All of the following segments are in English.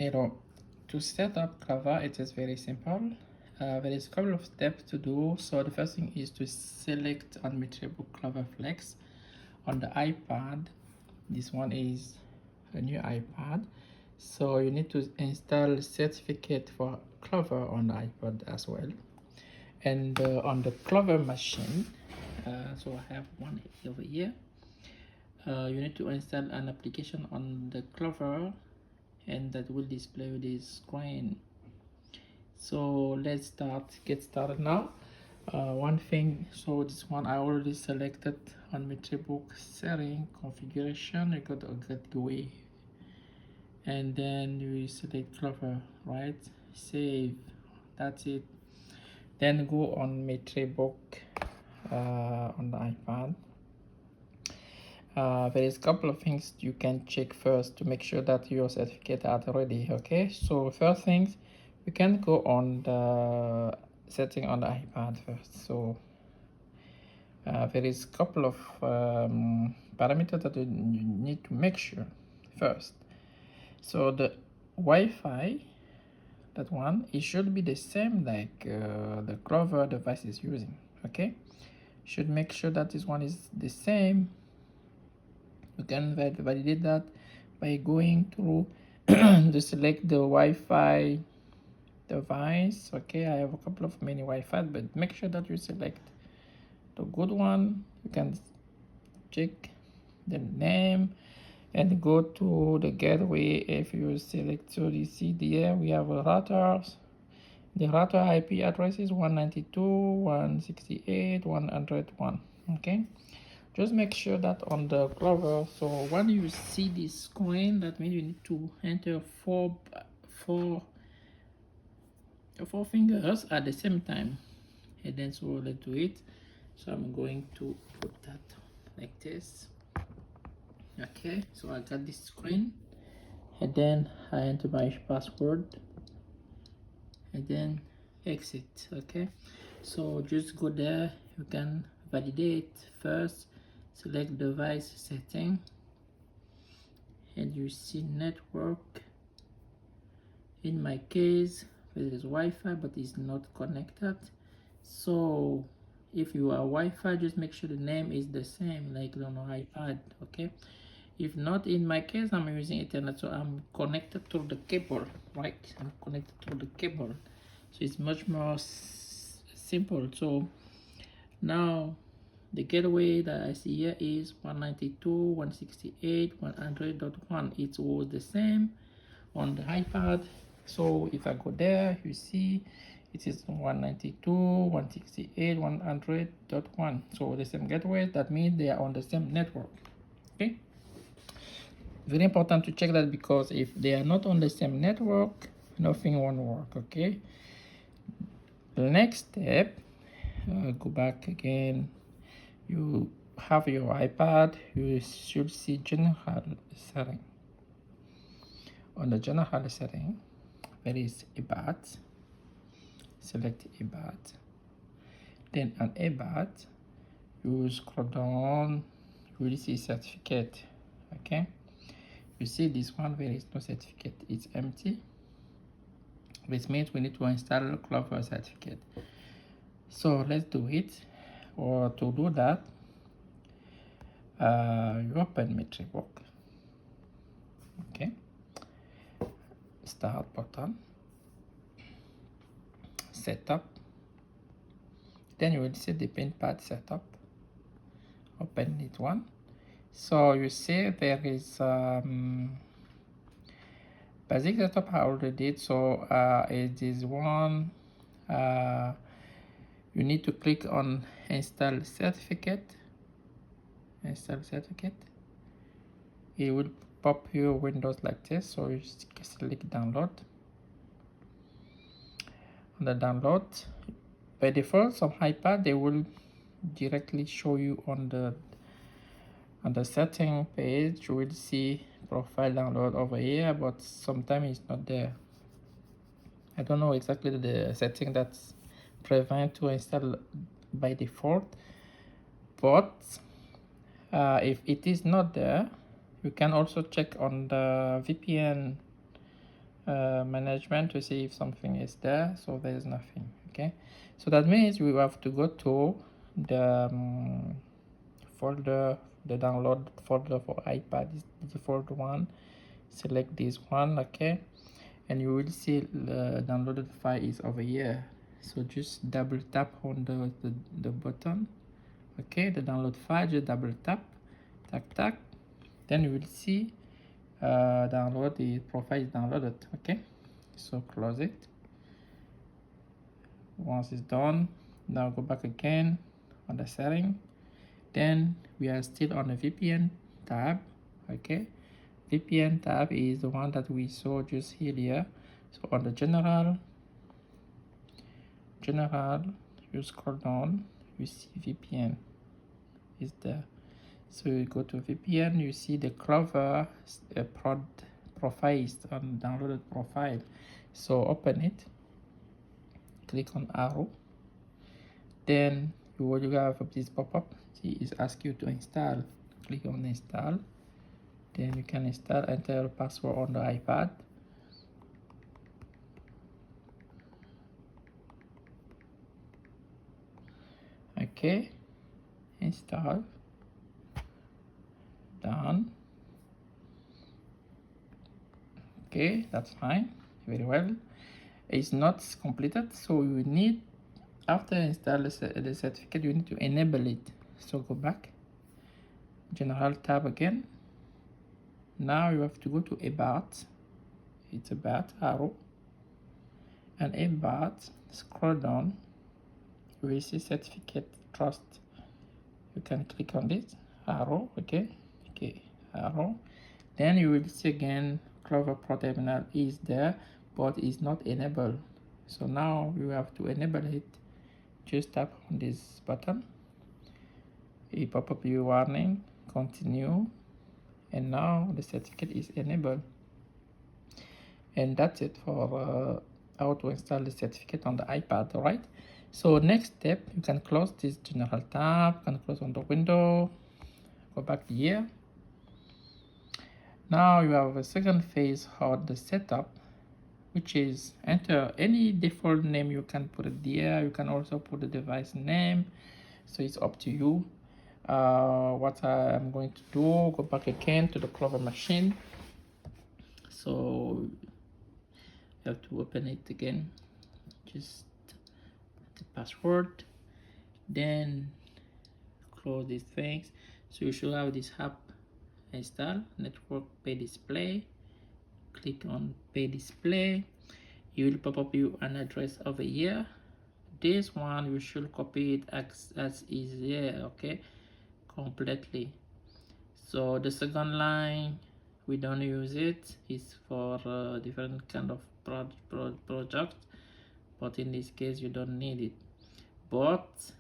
To set up Clover, it is very simple. There is a couple of steps to do. So the first thing is to select on Metribook Clover Flex on the iPad. This one is a new iPad, so you need to install certificate for Clover on the iPad as well. And on the Clover machine, so I have one over here. You need to install an application on the Clover, and that will display this screen. So let's get started now. One thing, so this one I already selected on Metribook setting configuration. You go to gateway, and then you select Clover, right? Save. That's it. Then go on Metribook on the iPad. There is a couple of things you can check first to make sure that your certificate are ready. Okay, so first things, you can go on the setting on the iPad first. So there is a couple of parameters that you need to make sure first. So the Wi-Fi, that one, it should be the same like the Clover device is using. Okay, should make sure that this one is the same. You can validate that by going through to select the Wi-Fi device. Okay, I have a couple of mini Wi-Fi, but make sure that you select the good one. You can check the name and go to the gateway. If you select, so you see there we have routers. The router IP address is 192.168.101. Okay, just make sure that on the Clover, so when you see this screen, that means you need to enter four fingers at the same time. And then so let's do it. So I'm going to put that like this. Okay, so I got this screen, and then I enter my password, and then exit. Okay, so just go there. You can validate first, select device setting, and you see network. In my case, there is Wi-Fi, but it's not connected. So if you are Wi-Fi, just make sure the name is the same like on iPad. Okay, if not, in my case I'm using Ethernet, so I'm connected to the cable, right? I'm connected to the cable, so it's much more simple. So now the gateway that I see here is 192.168.100.1. It was the same on the iPad. So if I go there, you see it is 192.168.100.1. So the same gateway, that means they are on the same network. Okay, very important to check that, because if they are not on the same network, nothing won't work. Okay, the next step, go back again. You have your iPad, you should see general setting. On the general setting, there is eBat. Select eBat. Then on eBat, you scroll down, you will see certificate. Okay, you see this one, there is no certificate, it's empty, which means we need to install Clover certificate. So let's do it. Or to do that, you open Metribook. Okay, start button, setup, then you will see the pin pad setup. Open it one. So you see there is basic setup I already did. So it is one, you need to click on install certificate. It will pop your windows like this, so you select download. On the download, by default some iPad, they will directly show you on the setting page. You will see profile download over here, but sometimes it's not there. I don't know exactly the setting that's prevent to install by default, but if it is not there, you can also check on the VPN management to see if something is there. So there's nothing. Okay, so that means we have to go to the folder, the download folder for iPad is the default one. Select this one. Okay, and you will see the downloaded file is over here. So just double tap on the button. Okay, the download file, just double tap, tack, then you will see download, the profile is downloaded. Okay, so close it. Once it's done, now go back again on the setting. Then we are still on the VPN tab. Okay, VPN tab is the one that we saw just here. So on the general, you scroll down, you see VPN is there. So you go to VPN, you see the Clover profile on downloaded profile. So open it, click on arrow, then you will have this pop-up. It asks you to install. Click on install, then you can install, enter your password on the iPad. Okay, install, done. Okay, that's fine, very well. It's not completed, so you need, after install the certificate, you need to enable it. So go back, general tab again. Now you have to go to about, it's about arrow, and about, scroll down, you will see certificate trust. You can click on this arrow. Okay, arrow, then you will see again Clover Pro Terminal is there, but is not enabled. So now you have to enable it. Just tap on this button, a pop-up warning, continue, and now the certificate is enabled. And that's it for how to install the certificate on the iPad. All right, so next step, you can close this general tab, can close on the window, go back here. Now you have a second phase of the setup, which is enter any default name. You can put it there, you can also put the device name, so it's up to you. What I'm going to do, go back again to the Clover machine. So you have to open it again, just the password, then close these things. So you should have this app install, network pay display. Click on pay display, you will pop up you an address over here. This one you should copy it as is here. Okay, completely. So the second line, we don't use it, it's for different kind of project, but in this case you don't need it. But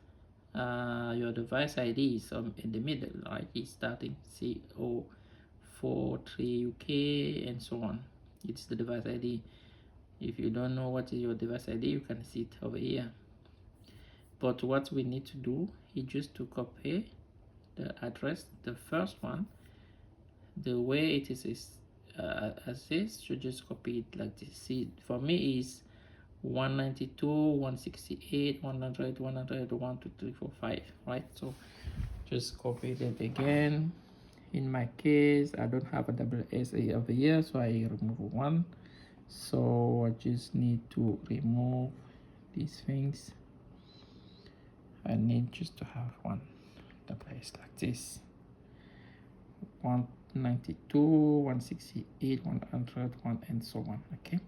your device ID is in the middle, right? It's starting CO43 UK and so on. It's the device ID. If you don't know what is your device ID, you can see it over here. But what we need to do is just to copy the address, the first one, the way it is as this, should just copy it like this. See, for me is 192, 168, 100, 100, 1, 2, 3, 4, 5, right? So just copy it again. In my case, I don't have a double SA over here, so I remove one. So I just need to remove these things. I need just to have one device like this. 192, 168, 100, 1, and so on. Okay.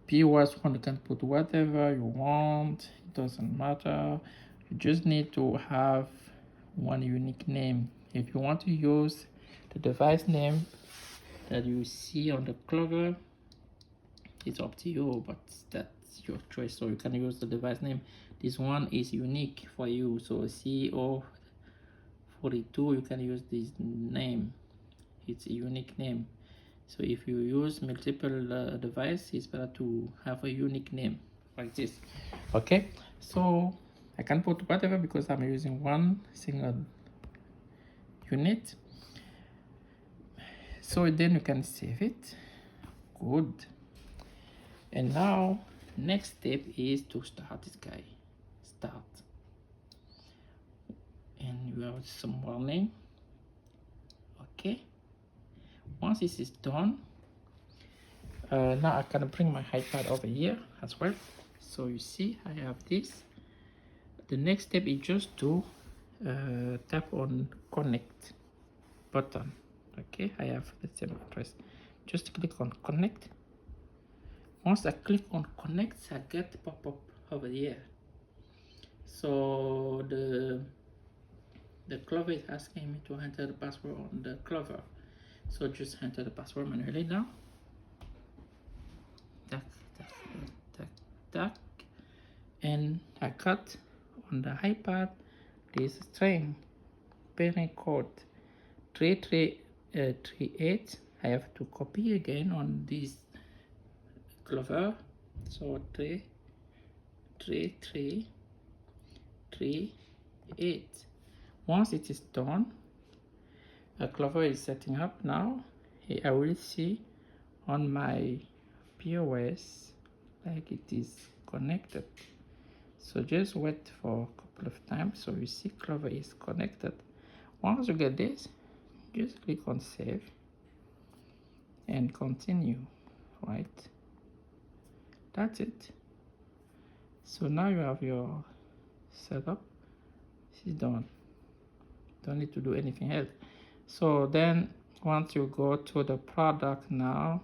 POS one, you can put whatever you want, it doesn't matter. You just need to have one unique name. If you want to use the device name that you see on the Clover, it's up to you, but that's your choice. So you can use the device name. This one is unique for you, so CO42, you can use this name. It's a unique name. So if you use multiple devices, it's better to have a unique name like this. Okay, so I can put whatever because I'm using one single unit. So then you can save it. Good. And now next step is to start this guy. Start, and you have some warning. Okay, once this is done, now I can bring my iPad over here as well. So you see I have this. The next step is just to tap on connect button. Okay, I have the same address. Just click on connect. Once I click on connect, I get pop-up over here. So the Clover is asking me to enter the password on the Clover. So just enter the password manually now. Tack, tack, tack, tack. And I cut on the iPad this string parent code 3338. I have to copy again on this Clover. So 3338. Once it is done, Clover is setting up now. I will see on my POS like it is connected. So just wait for a couple of times. So you see Clover is connected. Once you get this, just click on save and continue, right? That's it. So now you have your setup. This is done. Don't need to do anything else. So then once you go to the product now,